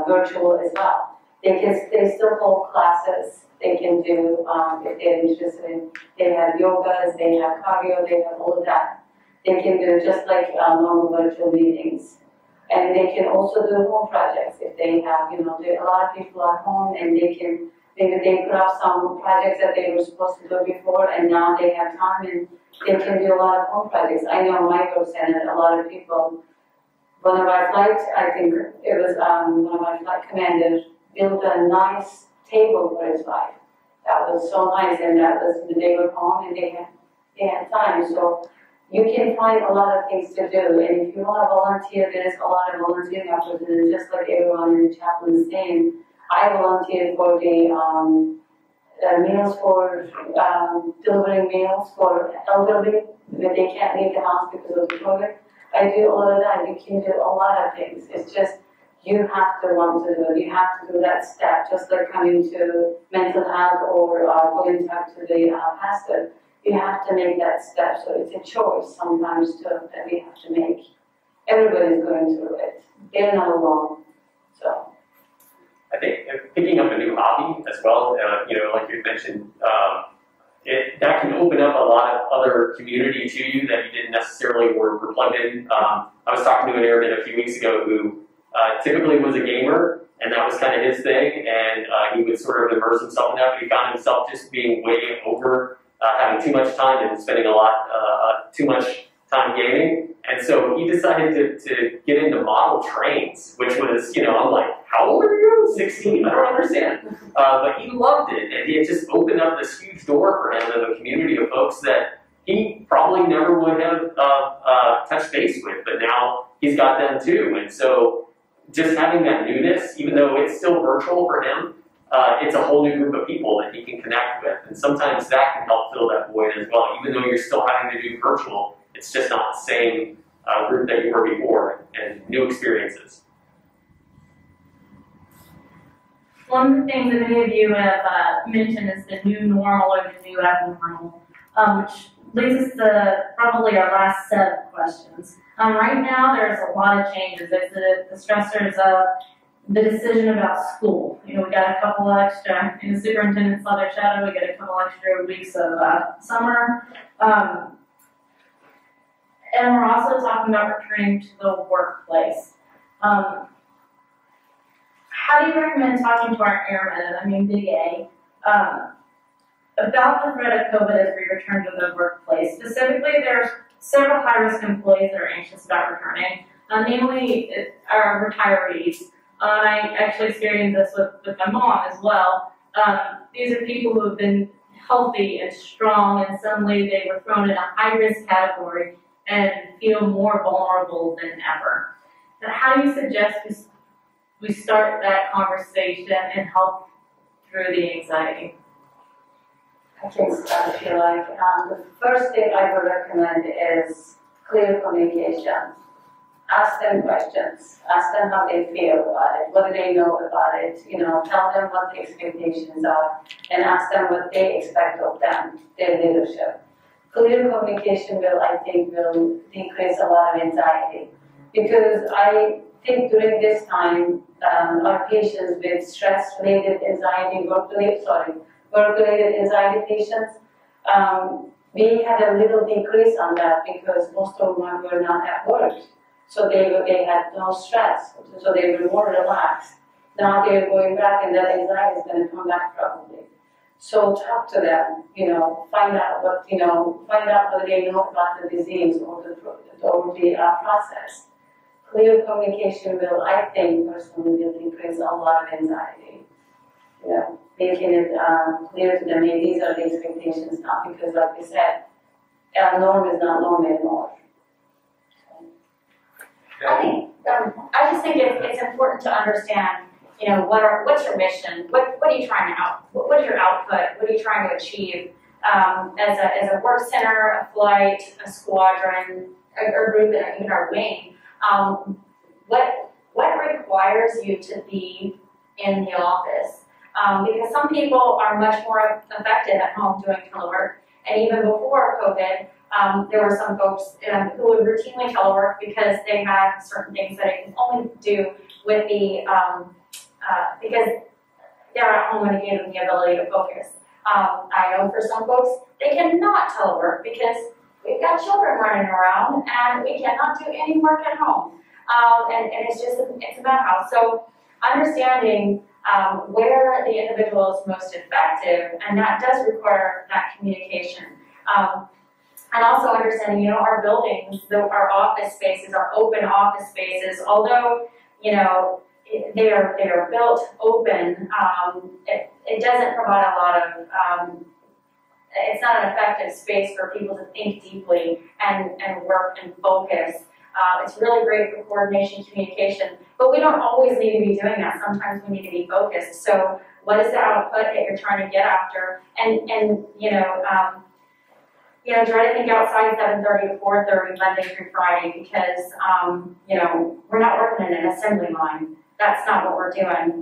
virtual as well. They still hold classes. They can do, if they're interested in, they have yogas, they have cardio, they have all of that. They can do just like normal virtual meetings. And they can also do home projects if they have, a lot of people are home and they can They put up some projects that they were supposed to do before, and now they have time and they can do a lot of home projects. I know my group sent a lot of people. One of our flights, I think it was one of our flight commanders, built a nice table for his wife. That was so nice, and that was when they were home and they had time. So you can find a lot of things to do, and if you want to volunteer, there is a lot of volunteering opportunities, just like everyone in the chaplain is saying. I volunteered for the meals for delivering meals for elderly that they can't leave the house because of the COVID. I do a lot of that. You can do a lot of things. It's just you have to want to do it. You have to do that step, just like coming to mental health or going to talk to the pastor. You have to make that step. So it's a choice sometimes too that we have to make. Everybody's going through it. They're not alone. So. I think picking up a new hobby as well, like you mentioned, that can open up a lot of other community to you that you didn't necessarily were plugged in. I was talking to an airman a few weeks ago who typically was a gamer, and that was kind of his thing, and he would sort of immerse himself in that, but he found himself just being way over, having too much time and spending too much time gaming. And so he decided to get into model trains, which was, I'm like, how old are you? 16? I don't understand. But he loved it, and it just opened up this huge door for him and a community of folks that he probably never would have touched base with, but now he's got them too. And so just having that newness, even though it's still virtual for him, it's a whole new group of people that he can connect with. And sometimes that can help fill that void as well. Even though you're still having to do virtual, it's just not the same group that you were before, and new experiences. One of the things that many of you have mentioned is the new normal or the new abnormal, which leads us to probably our last set of questions. Right now, there's a lot of changes. There's the stressors of the decision about school. We got a couple extra, in the superintendent's leather shadow, we got a couple extra weeks of summer. And we're also talking about returning to the workplace. How do you recommend talking to our airmen, big A, about the threat of COVID as we return to the workplace? Specifically, there's several high-risk employees that are anxious about returning, namely our retirees. I actually experienced this with my mom as well. These are people who have been healthy and strong, and suddenly they were thrown in a high-risk category and feel more vulnerable than ever. But how do you suggest we start that conversation and help through the anxiety? I can start if you like. The first thing I would recommend is clear communication. Ask them questions. Ask them how they feel about it. What do they know about it? Tell them what the expectations are, and ask them what they expect of them, their leadership. Clear communication I think will decrease a lot of anxiety, because I think during this time, our patients with stress-related anxiety, work-related anxiety patients, we had a little decrease on that because most of them were not at work. So they had no stress, so they were more relaxed. Now they're going back, and that anxiety is going to come back probably. So talk to them, find out whether they know about the disease or the process. Clear communication will, I think, personally, will decrease a lot of anxiety. Making it clear to them, these are the expectations now, because like we said, our norm is not norm anymore. I just think it's important to understand, what's your mission? What are you trying to what is your output? What are you trying to achieve as a work center, a flight, a squadron, a group, and even our wing? What requires you to be in the office? Because some people are much more effective at home doing telework, and even before COVID, there were some folks who would routinely telework because they had certain things that they could only do with because they're at home and it gave them the ability to focus. I know for some folks, they cannot telework because we've got children running around and we cannot do any work at home. And it's a madhouse. So understanding where the individual is most effective, and that does require that communication. And also understanding, our buildings, our office spaces, our open office spaces, although, they are built open, it doesn't provide a lot of, it's not an effective space for people to think deeply and work and focus. It's really great for coordination, communication, but we don't always need to be doing that. Sometimes we need to be focused. So what is the output that you're trying to get after? And try to think outside 7:30 to 4:30 Monday through Friday because, we're not working in an assembly line. That's not what we're doing.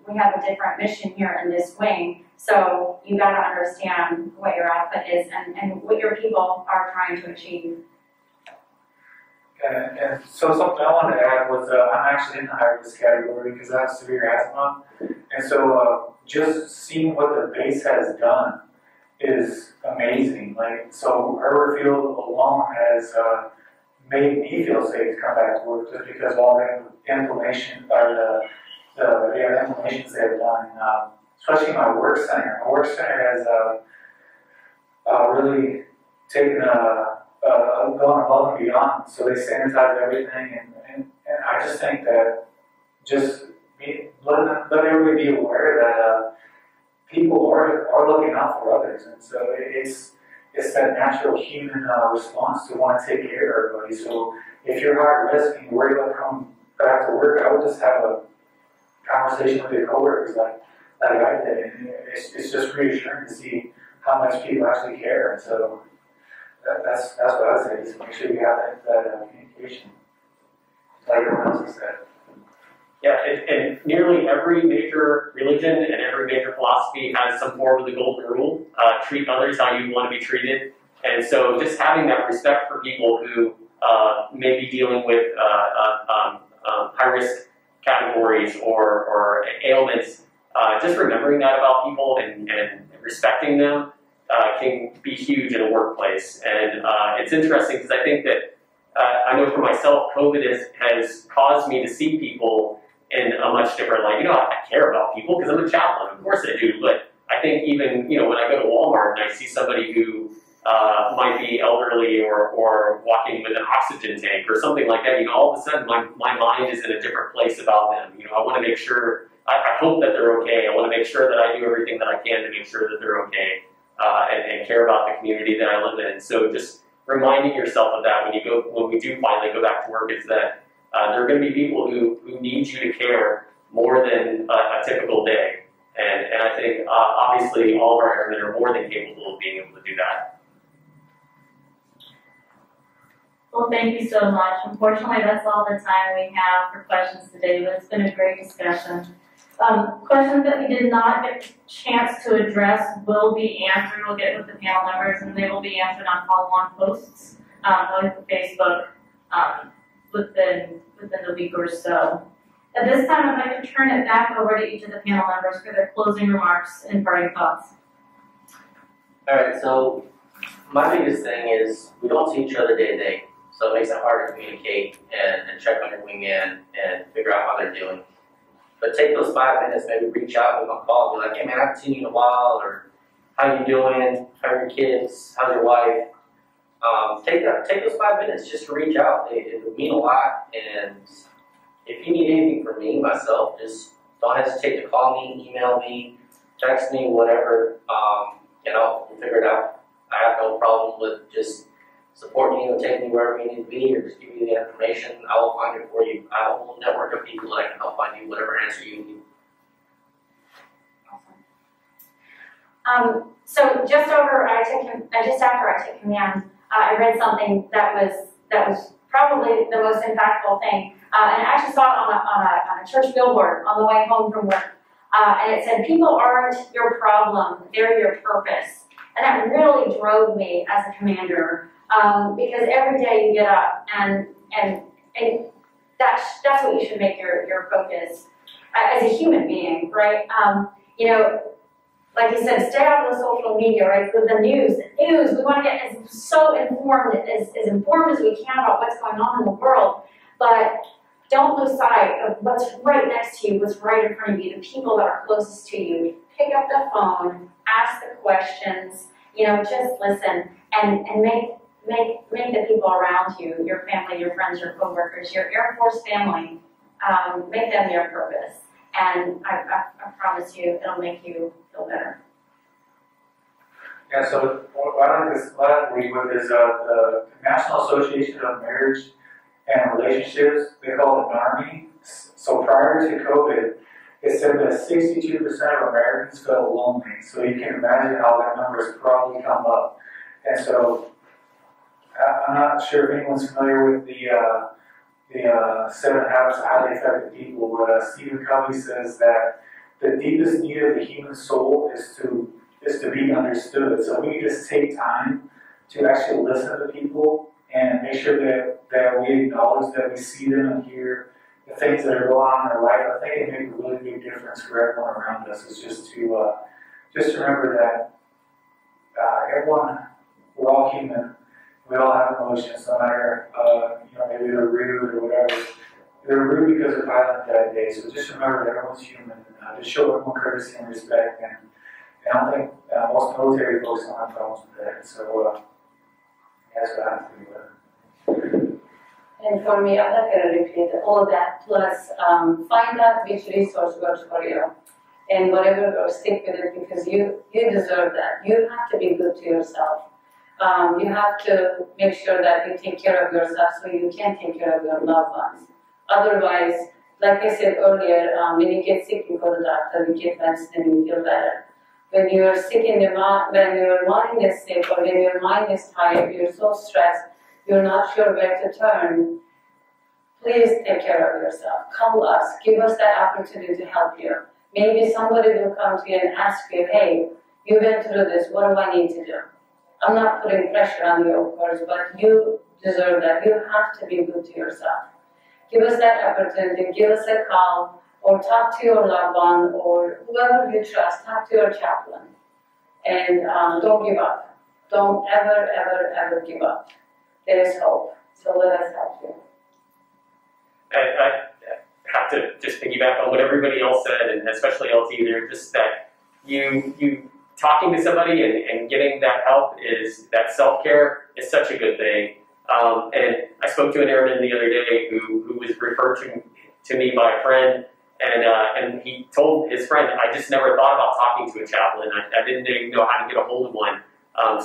We have a different mission here in this wing, so you got to understand what your output is and what your people are trying to achieve. And so something I wanted to add was I'm actually in the high risk category because I have severe asthma, and so just seeing what the base has done is amazing. So Hurlburt Field alone has made me feel safe to come back to work just because of all the inflammation or the inflammations they have done, especially my work center. My work center has really taken going above and beyond. So they sanitize everything, and I just think that let everybody be aware that people are looking out for others, and so it's that natural human response to want to take care of everybody. So if you're high risk and you're worried about coming back to work, I would just have a conversation with your coworkers like I did, and it's just reassuring to see how much people actually care. And so that's what I would say, is make sure you have that communication, like everyone else has said. Yeah, and nearly every major religion and every major philosophy has some form of the golden rule. Treat others how you want to be treated. And so just having that respect for people who may be dealing with high-risk categories or ailments, just remembering that about people and respecting them can be huge in a workplace. And it's interesting because I think that, I know for myself, COVID has caused me to see people in a much different light. I care about people because I'm a chaplain, of course I do, but I think even, when I go to Walmart and I see somebody who might be elderly or walking with an oxygen tank or something like that, all of a sudden my mind is in a different place about them. I want to make sure, I hope that they're okay. I want to make sure that I do everything that I can to make sure that they're okay and care about the community that I live in. So just reminding yourself of that when we do finally go back to work is that there are going to be people who need you to care more than a typical day. And I think, obviously, all of our airmen are more than capable of being able to do that. Well, thank you so much. Unfortunately, that's all the time we have for questions today, but it's been a great discussion. Questions that we did not get a chance to address will be answered. We'll get with the panel members, and they will be answered on follow-on posts, like Facebook, within the week or so. At this time, I'd like to turn it back over to each of the panel members for their closing remarks and parting thoughts. All right, so my biggest thing is we don't see each other day to day, so it makes it hard to communicate and check on your wingman and figure out how they're doing. But take those 5 minutes, maybe reach out with a call, be like, hey man, I haven't seen you in a while, or how you doing, how are your kids, how's your wife? Take those 5 minutes just to reach out. It would mean a lot, and if you need anything from me, myself, just don't hesitate to call me, email me, text me, whatever. We'll figure it out. I have no problem with just supporting you and taking you wherever you need to be, or just giving you the information. I will find it for you. I have a whole network of people that can help find you whatever answer you need. Awesome. So just after I took command, I read something that was probably the most impactful thing, and I actually saw it on a church billboard on the way home from work, and it said, "People aren't your problem; they're your purpose." And that really drove me as a commander, because every day you get up and that's what you should make your focus as a human being, right? Like you said, stay out of the social media, right? With the news, we want to get so informed as we can about what's going on in the world. But don't lose sight of what's right next to you, what's right in front of you, the people that are closest to you. Pick up the phone, ask the questions, just listen, and make the people around you, your family, your friends, your coworkers, your Air Force family, make them your purpose. And I promise you, it'll make you feel better. Yeah, so what I agree with is the National Association of Marriage and Relationships, they call it NARMI. So prior to COVID, it said that 62% of Americans felt lonely. So you can imagine how that number has probably come up. And so I'm not sure if anyone's familiar with the 7 Habits of Highly Effective People, but Stephen Covey says that the deepest need of the human soul is to be understood. So we just take time to actually listen to people and make sure that we acknowledge that we see them and hear the things that are going on in their life. I think it makes a really big difference for everyone around us. It's just to remember that everyone, we're all human. We all have emotions, no matter maybe they're rude or whatever. They're rude because they're violent that day. So just remember that everyone's human. Just show everyone courtesy and respect. And I don't think most military folks don't have problems with that. So that's what I have to do with it. And for me, I'm not going to repeat all that. Plus, find out which resource works for you. And whatever goes, stick with it because you deserve that. You have to be good to yourself. You have to make sure that you take care of yourself so you can take care of your loved ones. Otherwise, like I said earlier, when you get sick, you go to the doctor, you get medicine, and you feel better. When you're sick when your mind is sick or when your mind is tired, you're so stressed, you're not sure where to turn, please take care of yourself. Call us. Give us that opportunity to help you. Maybe somebody will come to you and ask you, hey, you went through this, what do I need to do? I'm not putting pressure on you, of course, but you deserve that. You have to be good to yourself. Give us that opportunity. Give us a call or talk to your loved one or whoever you trust. Talk to your chaplain. And don't give up. Don't ever, ever, ever give up. There is hope. So let us help you. I have to just piggyback on what everybody else said, and especially LT there, just that you talking to somebody and getting that help is, that self-care is such a good thing. And I spoke to an airman the other day who was referred to me by a friend, and he told his friend, I just never thought about talking to a chaplain. I didn't even know how to get a hold of one.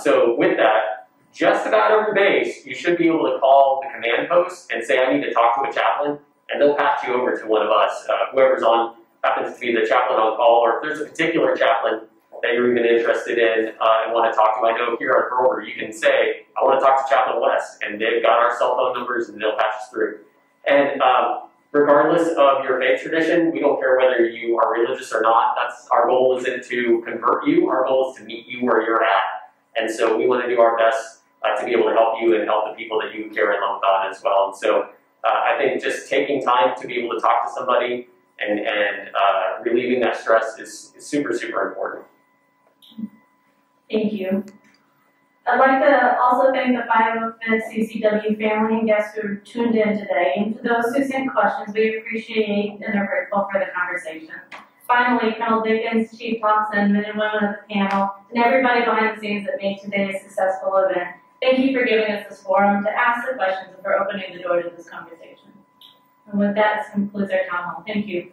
So with that, just about every base, you should be able to call the command post and say, I need to talk to a chaplain, and they'll pass you over to one of us. Whoever's on happens to be the chaplain on call, or if there's a particular chaplain that you're even interested in and want to talk to. I know here at Hurlburt, you can say, I want to talk to Chaplain West, and they've got our cell phone numbers, and they'll patch us through. And regardless of your faith tradition, we don't care whether you are religious or not. That's our goal isn't to convert you. Our goal is to meet you where you're at. And so we want to do our best to be able to help you and help the people that you care and love about as well. And so I think just taking time to be able to talk to somebody and relieving that stress is super, super important. Thank you. I'd like to also thank the 505th CCW family and guests who tuned in today. And to those who sent questions, we appreciate and are grateful for the conversation. Finally, Colonel Dickens, Chief Thompson, men and women of the panel, and everybody behind the scenes that made today a successful event, thank you for giving us this forum to ask the questions and for opening the door to this conversation. And with that, this concludes our town hall. Thank you.